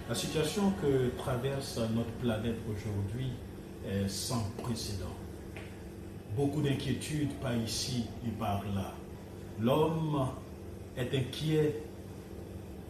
La situation que traverse notre planète aujourd'hui est sans précédent. Beaucoup d'inquiétudes par ici et par là. L'homme est inquiet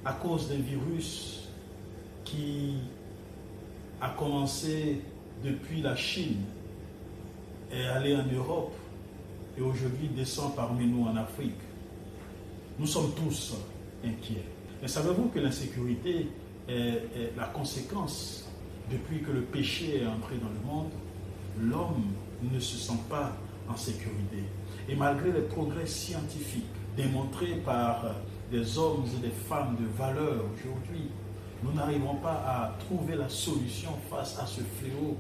à cause d'un virus qui a commencé depuis la Chine, est allé en Europe et aujourd'hui descend parmi nous en Afrique. Nous sommes tous inquiets. Mais savez-vous que l'insécurité est la conséquence, depuis que le péché est entré dans le monde, l'homme ne se sent pas en sécurité. Et malgré les progrès scientifiques démontrés par des hommes et des femmes de valeur aujourd'hui, nous n'arrivons pas à trouver la solution face à ce fléau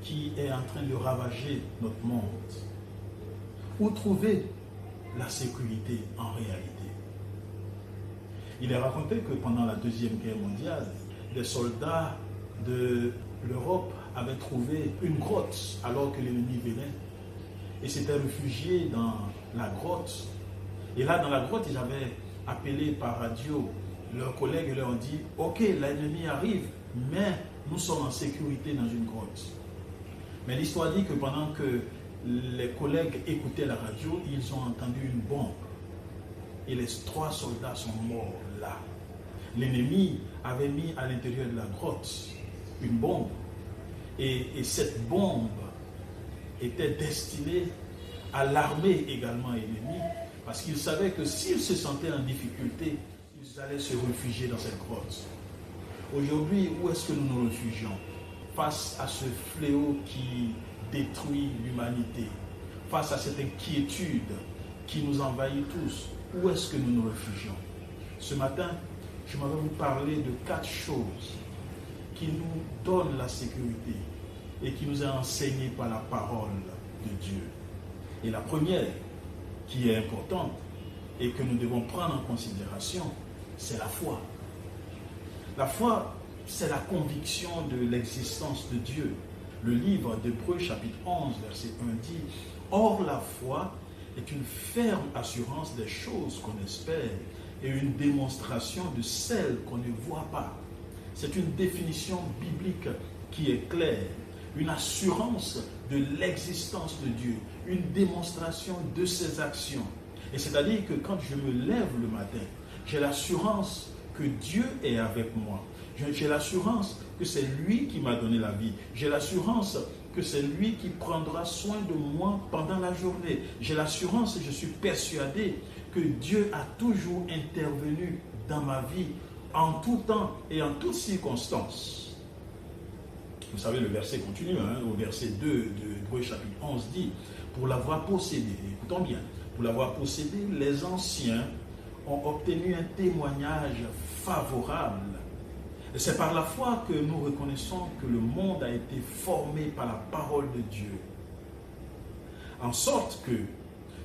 qui est en train de ravager notre monde. Où trouver la sécurité en réalité? Il est raconté que pendant la Deuxième Guerre mondiale, des soldats de l'Europe avaient trouvé une grotte alors que l'ennemi venait et s'étaient réfugiés dans la grotte. Et là, dans la grotte, ils avaient appelé par radio leurs collègues et leur ont dit « Ok, l'ennemi arrive, mais nous sommes en sécurité dans une grotte. » Mais l'histoire dit que pendant que les collègues écoutaient la radio, ils ont entendu une bombe. Et les 3 soldats sont morts là. L'ennemi avait mis à l'intérieur de la grotte une bombe. Et cette bombe était destinée à l'armée également ennemie, parce qu'ils savaient que s'ils se sentaient en difficulté, ils allaient se réfugier dans cette grotte. Aujourd'hui, où est-ce que nous nous réfugions face à ce fléau qui détruit l'humanité, face à cette inquiétude qui nous envahit tous? Où est-ce que nous nous réfugions? Ce matin, je m'avais vous parler de 4 choses qui nous donnent la sécurité et qui nous est enseignée par la parole de Dieu. Et la première, qui est importante et que nous devons prendre en considération, c'est la foi. La foi, c'est la conviction de l'existence de Dieu. Le livre d'Hébreux, chapitre 11, verset 1 dit « Or la foi est une ferme assurance des choses qu'on espère et une démonstration de celles qu'on ne voit pas. » C'est une définition biblique qui est claire, une assurance de l'existence de Dieu, une démonstration de ses actions. Et c'est-à-dire que quand je me lève le matin, j'ai l'assurance que Dieu est avec moi. J'ai l'assurance que c'est lui qui m'a donné la vie. J'ai l'assurance que c'est lui qui prendra soin de moi pendant la journée. J'ai l'assurance et je suis persuadé que Dieu a toujours intervenu dans ma vie en tout temps et en toutes circonstances. Vous savez, le verset continue, au verset 2 de Hébreux chapitre 11 dit « Pour l'avoir possédé », écoutons bien, « Pour l'avoir possédé, les anciens ont obtenu un témoignage favorable. C'est par la foi que nous reconnaissons que le monde a été formé par la parole de Dieu. En sorte que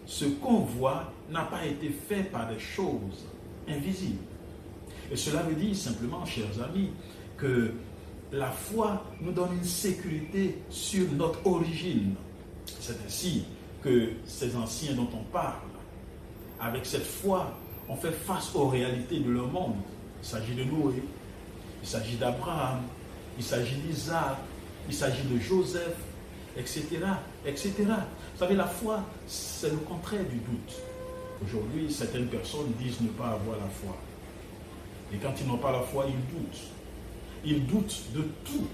ce qu'on voit n'a pas été fait par des choses invisibles. » Et cela veut dire simplement, chers amis, que la foi nous donne une sécurité sur notre origine. C'est ainsi que ces anciens dont on parle, avec cette foi, on fait face aux réalités de leur monde. Il s'agit de Noé, il s'agit d'Abraham, il s'agit d'Isaac, il s'agit de Joseph, etc., etc. Vous savez, la foi, c'est le contraire du doute. Aujourd'hui, certaines personnes disent ne pas avoir la foi. Et quand ils n'ont pas la foi, ils doutent. Ils doutent de tout.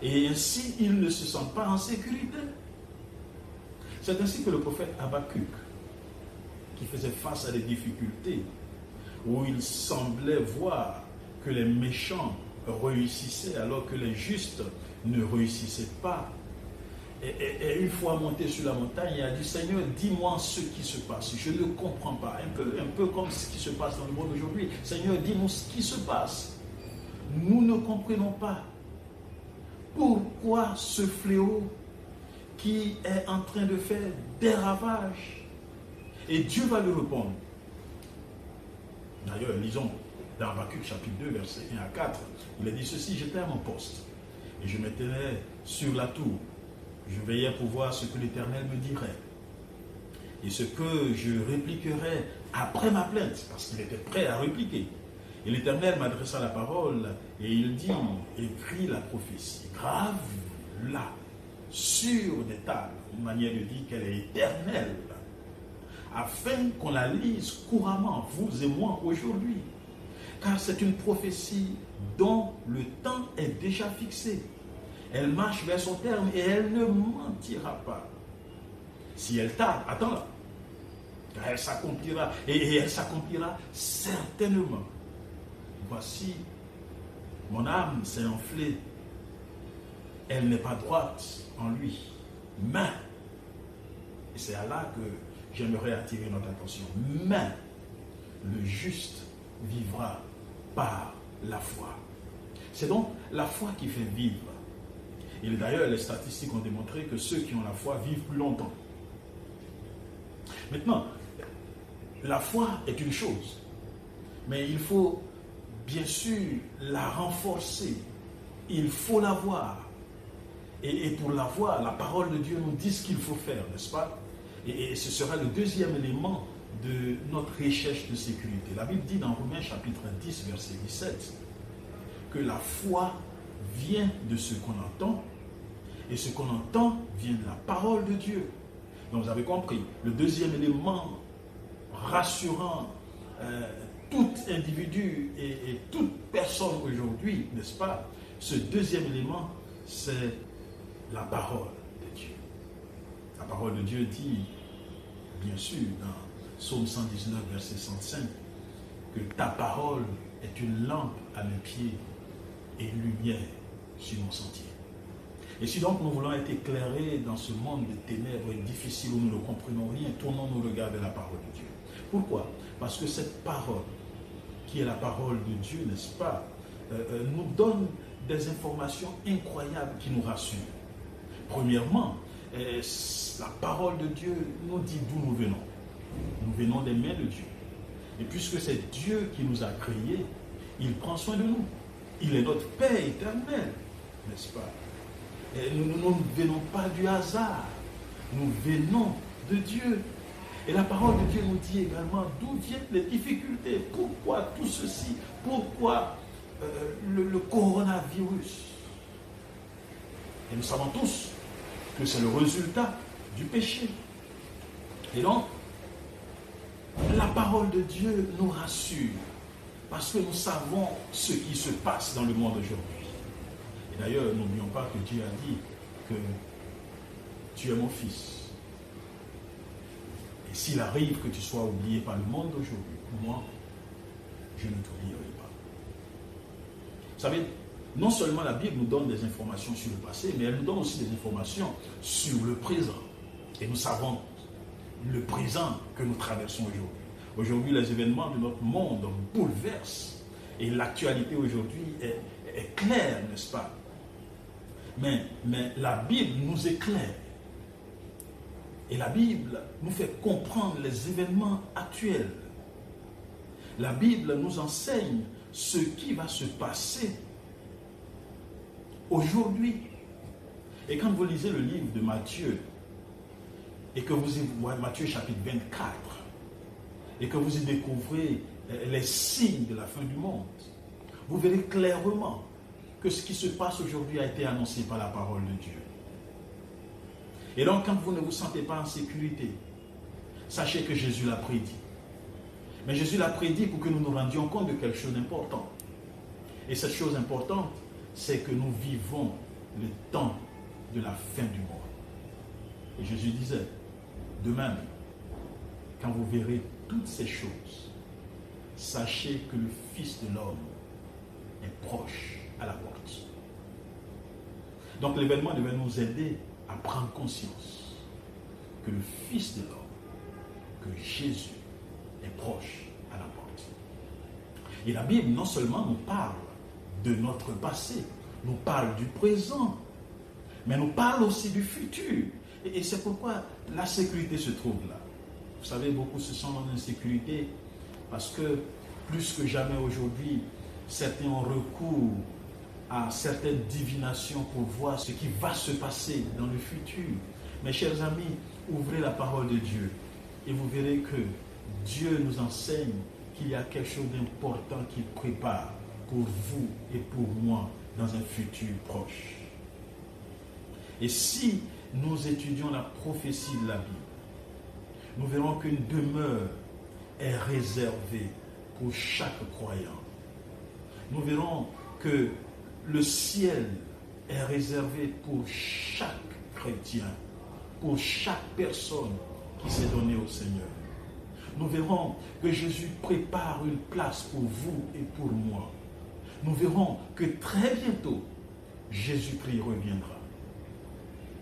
Et ainsi, ils ne se sentent pas en sécurité. C'est ainsi que le prophète Habakkuk, qui faisait face à des difficultés, où il semblait voir que les méchants réussissaient alors que les justes ne réussissaient pas. Et une fois monté sur la montagne, il a dit « Seigneur, dis-moi ce qui se passe. Je ne comprends pas. » Un peu comme ce qui se passe dans le monde aujourd'hui. « Seigneur, dis-nous ce qui se passe. » Nous ne comprenons pas pourquoi ce fléau qui est en train de faire des ravages. Et Dieu va lui répondre. D'ailleurs, lisons dans Habakkuk chapitre 2, versets 1 à 4. Il a dit ceci: « J'étais à mon poste et je me tenais sur la tour. Je veillais pour voir ce que l'Éternel me dirait et ce que je répliquerais après ma plainte, parce qu'il était prêt à répliquer. Et l'Éternel m'adressa la parole et il dit, écris la prophétie, grave-la sur des tables, une manière de dire qu'elle est éternelle, afin qu'on la lise couramment, vous et moi, aujourd'hui. Car c'est une prophétie dont le temps est déjà fixé. Elle marche vers son terme et elle ne mentira pas. Si elle tarde, attends-la. Car elle s'accomplira et elle s'accomplira certainement. Voici, mon âme s'est enflée. Elle n'est pas droite en lui. Mais, et c'est à là que j'aimerais attirer notre attention, mais le juste vivra par la foi. C'est donc la foi qui fait vivre. Et d'ailleurs, les statistiques ont démontré que ceux qui ont la foi vivent plus longtemps. Maintenant, la foi est une chose, mais il faut bien sûr la renforcer. Il faut l'avoir. Et pour l'avoir, la parole de Dieu nous dit ce qu'il faut faire, n'est-ce pas? Et ce sera le deuxième élément de notre recherche de sécurité. La Bible dit dans Romains chapitre 10, verset 17, que la foi vient de ce qu'on entend, et ce qu'on entend vient de la parole de Dieu. Donc vous avez compris, le deuxième élément rassurant tout individu et toute personne aujourd'hui, n'est-ce pas? Ce deuxième élément, c'est la parole de Dieu. La parole de Dieu dit, bien sûr, dans Psaume 119, verset 105, que ta parole est une lampe à mes pieds et une lumière sur mon sentier. Et si donc nous voulons être éclairés dans ce monde de ténèbres et difficile où nous ne comprenons rien, tournons nos regards vers la parole de Dieu. Pourquoi? Parce que cette parole, qui est la parole de Dieu, n'est-ce pas, nous donne des informations incroyables qui nous rassurent. Premièrement, la parole de Dieu nous dit d'où nous venons. Nous venons des mains de Dieu. Et puisque c'est Dieu qui nous a créés, il prend soin de nous. Il est notre Père éternel, n'est-ce pas? Et nous ne venons pas du hasard. Nous venons de Dieu. Et la parole de Dieu nous dit également d'où viennent les difficultés. Pourquoi tout ceci? Pourquoi le coronavirus? Et nous savons tous que c'est le résultat du péché. Et donc, la parole de Dieu nous rassure parce que nous savons ce qui se passe dans le monde aujourd'hui. Et d'ailleurs, n'oublions pas que Dieu a dit que tu es mon fils. Et s'il arrive que tu sois oublié par le monde d'aujourd'hui, moi, je ne t'oublierai pas. Vous savez, non seulement la Bible nous donne des informations sur le passé, mais elle nous donne aussi des informations sur le présent. Et nous savons le présent que nous traversons aujourd'hui. Aujourd'hui, les événements de notre monde bouleversent. Et l'actualité aujourd'hui est claire, n'est-ce pas? Mais la Bible nous éclaire. Et la Bible nous fait comprendre les événements actuels. La Bible nous enseigne ce qui va se passer aujourd'hui. Et quand vous lisez le livre de Matthieu, et que vous y voyez Matthieu chapitre 24, et que vous y découvrez les signes de la fin du monde, vous verrez clairement que ce qui se passe aujourd'hui a été annoncé par la parole de Dieu. Et donc, quand vous ne vous sentez pas en sécurité, sachez que Jésus l'a prédit. Mais Jésus l'a prédit pour que nous nous rendions compte de quelque chose d'important. Et cette chose importante, c'est que nous vivons le temps de la fin du monde. Et Jésus disait, de même, quand vous verrez toutes ces choses, sachez que le Fils de l'homme est proche à la porte. Donc l'événement devait nous aider à prendre conscience que le Fils de l'homme, que Jésus, est proche à la porte. Et la Bible non seulement nous parle de notre passé, nous parle du présent, mais nous parle aussi du futur. Et c'est pourquoi la sécurité se trouve là. Vous savez, beaucoup se sentent en insécurité parce que plus que jamais aujourd'hui, certains ont recours à certaines divinations pour voir ce qui va se passer dans le futur. Mes chers amis, ouvrez la parole de Dieu et vous verrez que Dieu nous enseigne qu'il y a quelque chose d'important qu'il prépare pour vous et pour moi dans un futur proche. Et si nous étudions la prophétie de la Bible, nous verrons qu'une demeure est réservée pour chaque croyant. Nous verrons que le ciel est réservé pour chaque chrétien, pour chaque personne qui s'est donnée au Seigneur. Nous verrons que Jésus prépare une place pour vous et pour moi. Nous verrons que très bientôt, Jésus-Christ reviendra.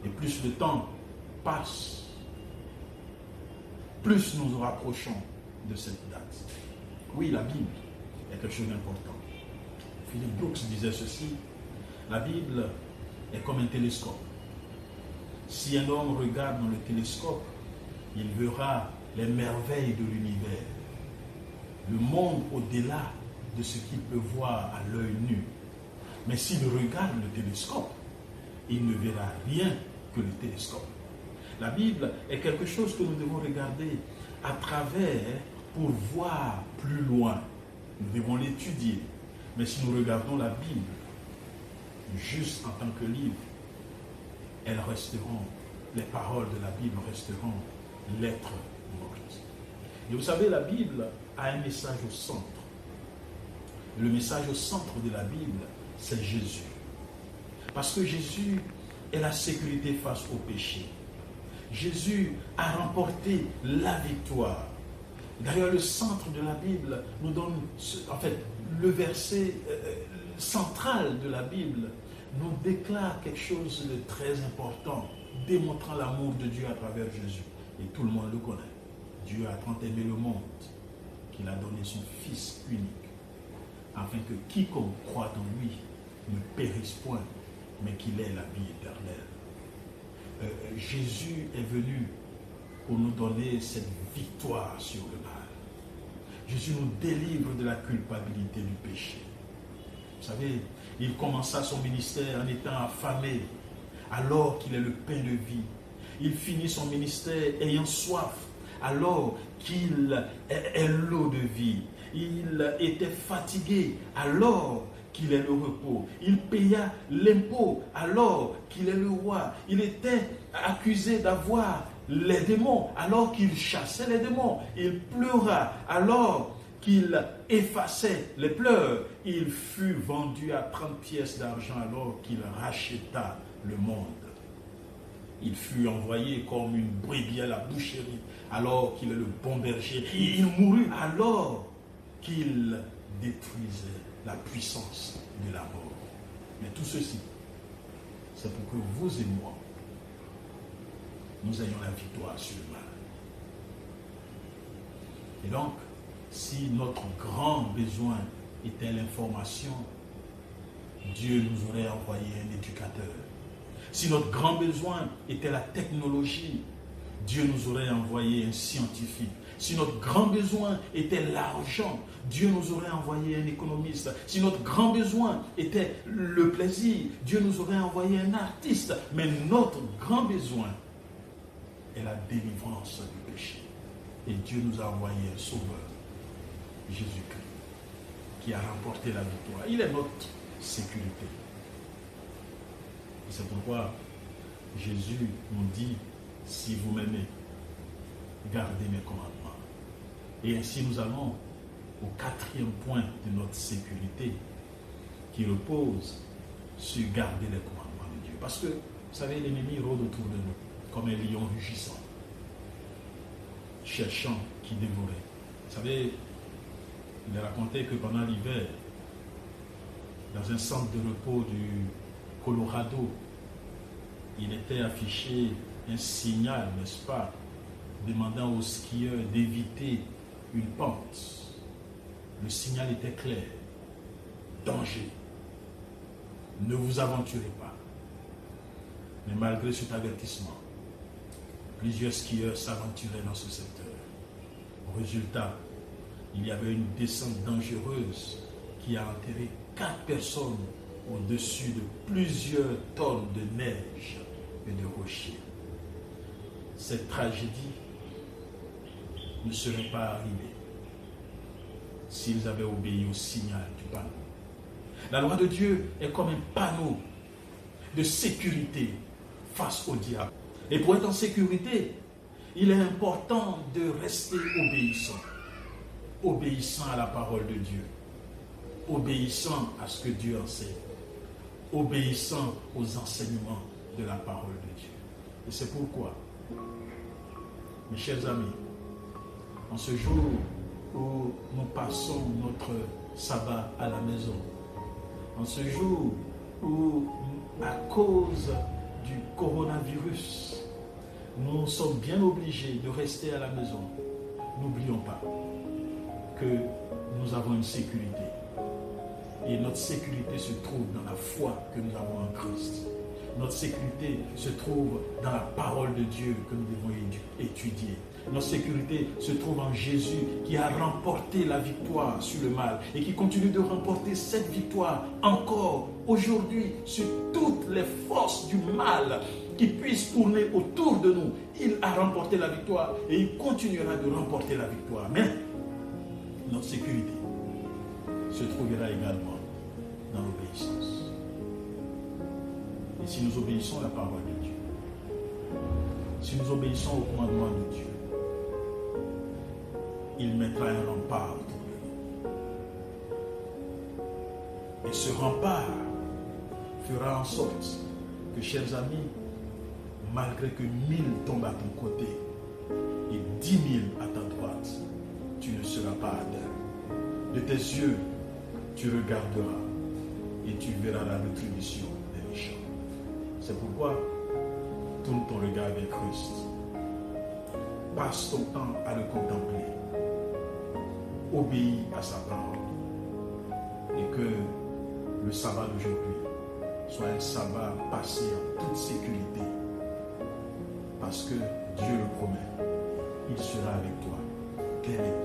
Et plus le temps passe, plus nous nous rapprochons de cette date. Oui, la Bible est quelque chose d'important. Philip Brooks disait ceci: la Bible est comme un télescope. Si un homme regarde dans le télescope, il verra les merveilles de l'univers, le monde au-delà de ce qu'il peut voir à l'œil nu. Mais s'il regarde le télescope, il ne verra rien que le télescope. La Bible est quelque chose que nous devons regarder à travers pour voir plus loin. Nous devons l'étudier. Mais si nous regardons la Bible juste en tant que livre, elles resteront, les paroles de la Bible resteront lettres mortes. Et vous savez, la Bible a un message au centre. Le message au centre de la Bible, c'est Jésus. Parce que Jésus est la sécurité face au péché. Jésus a remporté la victoire. D'ailleurs, le centre de la Bible nous donne, en fait, le verset central de la Bible nous déclare quelque chose de très important, démontrant l'amour de Dieu à travers Jésus. Et tout le monde le connaît. Dieu a tant aimé le monde qu'il a donné son Fils unique, afin que quiconque croit en lui ne périsse point, mais qu'il ait la vie éternelle. Jésus est venu pour nous donner cette victoire sur le mal. Jésus nous délivre de la culpabilité du péché. Vous savez, il commença son ministère en étant affamé, alors qu'il est le pain de vie. Il finit son ministère ayant soif, alors qu'il est l'eau de vie. Il était fatigué, alors qu'il est le repos. Il paya l'impôt, alors qu'il est le roi. Il était accusé d'avoir les démons, alors qu'il chassait les démons. Il pleura, alors qu'il effaçait les pleurs. Il fut vendu à 30 pièces d'argent, alors qu'il racheta le monde. Il fut envoyé comme une brebis à la boucherie, alors qu'il est le bon berger. Il mourut alors qu'il détruisait la puissance de la mort. Mais tout ceci, c'est pour que vous et moi, nous ayons la victoire sur le mal. Et donc, si notre grand besoin était l'information, Dieu nous aurait envoyé un éducateur. Si notre grand besoin était la technologie, Dieu nous aurait envoyé un scientifique. Si notre grand besoin était l'argent, Dieu nous aurait envoyé un économiste. Si notre grand besoin était le plaisir, Dieu nous aurait envoyé un artiste. Mais notre grand besoin est la délivrance du péché. Et Dieu nous a envoyé un sauveur, Jésus-Christ, qui a remporté la victoire. Il est notre sécurité. Et c'est pourquoi Jésus nous dit: si vous m'aimez, gardez mes commandements. Et ainsi nous allons au quatrième point de notre sécurité, qui repose sur garder les commandements de Dieu. Parce que, vous savez, l'ennemi rôde autour de nous comme un lion rugissant, cherchant qui dévorer. Vous savez, il est raconté que pendant l'hiver, dans un centre de repos du Colorado, il était affiché un signal, n'est-ce pas, demandant aux skieurs d'éviter une pente. Le signal était clair: danger, ne vous aventurez pas. Mais malgré cet avertissement, plusieurs skieurs s'aventuraient dans ce secteur. Au résultat, il y avait une descente dangereuse qui a enterré 4 personnes au-dessus de plusieurs tonnes de neige et de rochers. Cette tragédie ne serait pas arrivée s'ils avaient obéi au signal du panneau. La loi de Dieu est comme un panneau de sécurité face au diable. Et pour être en sécurité, il est important de rester obéissant. Obéissant à la parole de Dieu. Obéissant à ce que Dieu enseigne. Obéissant aux enseignements de la parole de Dieu. Et c'est pourquoi, mes chers amis, en ce jour où nous passons notre sabbat à la maison, en ce jour où, à cause du coronavirus, nous sommes bien obligés de rester à la maison, n'oublions pas que nous avons une sécurité. Et notre sécurité se trouve dans la foi que nous avons en Christ. Notre sécurité se trouve dans la parole de Dieu que nous devons étudier. Notre sécurité se trouve en Jésus qui a remporté la victoire sur le mal et qui continue de remporter cette victoire encore aujourd'hui sur toutes les forces du mal qui puissent tourner autour de nous. Il a remporté la victoire et il continuera de remporter la victoire. Mais notre sécurité se trouvera également dans l'obéissance. Et si nous obéissons à la parole de Dieu, si nous obéissons au commandement de Dieu, il mettra un rempart autour de nous. Et ce rempart fera en sorte que, chers amis, malgré que 1000 tombent à ton côté et 10 000 à ta droite, tu ne seras pas atteint. De tes yeux, tu regarderas et tu verras la rétribution des méchants. C'est pourquoi tourne ton regard vers Christ. Passe ton temps à le contempler. Obéis à sa parole. Et que le sabbat d'aujourd'hui soit un sabbat passé en toute sécurité. Parce que Dieu le promet. Il sera avec toi dès maintenant.